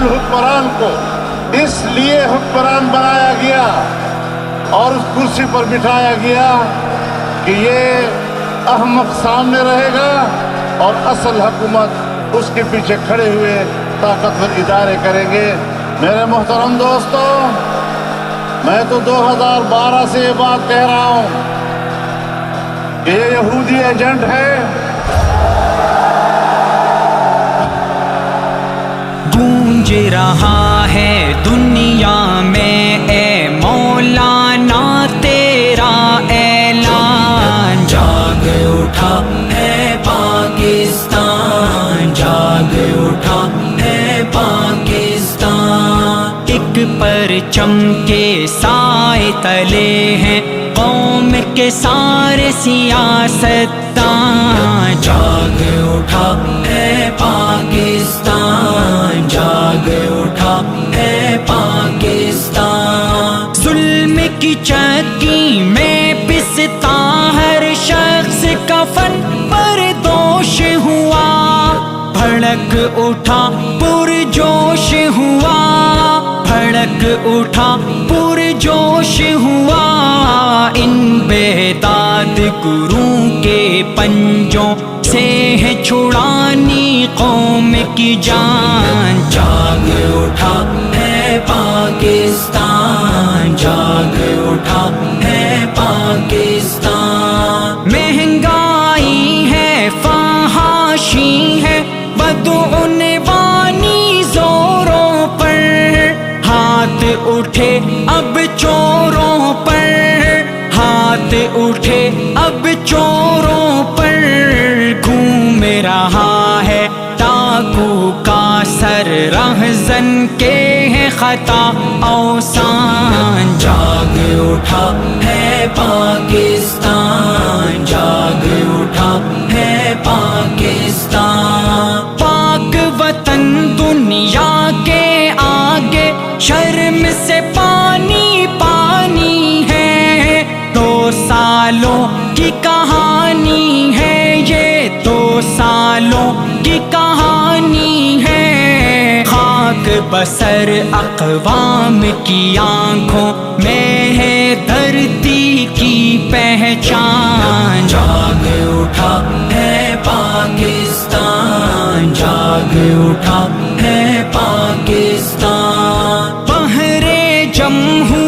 हुक्मरान को इसलिए हुक्मरान बनाया गया और उस कुर्सी पर बिठाया गया कि ये अहमक सामने रहेगा और असल हुकूमत उसके पीछे खड़े हुए ताकतवर इदारे करेंगे। मेरे मोहतरम दोस्तों, मैं तो 2012 से ये बात कह रहा हूँ कि ये यहूदी एजेंट है। गूंज रहा है दुनिया में ए मौलाना तेरा ऐलान, जाग उठा है पाकिस्तान, जाग उठा है पाकिस्तान। एक परचम के साए तले हैं कौम के सारे सियासतदान, जाग उठा है पाकिस्तान, जाग उठा है पाकिस्तान। जुल्म की चक्की में पिसता हर शख्स कफन पर दोष हुआ, भड़क उठा पुरजोश हुआ, भड़क उठा पुरजोश हुआ। इन बेदाद गुरूं के पंजों से है छुड़ानी कौम की जान, जाग उठा है पाकिस्तान, जाग उठा है पाकिस्तान। महंगाई है, फहाशी है, बदउनवानी जोरों पर, हाथ उठे अब चोरों पर, हाथ उठे अब चोरों पर। घूम रहा है डाकू का सर, रहज़न के है खता औसान, जाग उठा है पाकिस्तान, जाग उठा है पाकिस्तान। पाक वतन दुनिया के आगे शर्म से पानी पानी है, 2 सालों की कहानी है ये, 2 सालों की कहानी है। खाक बसर अक़वाम की आँखों में है धरती की पहचान,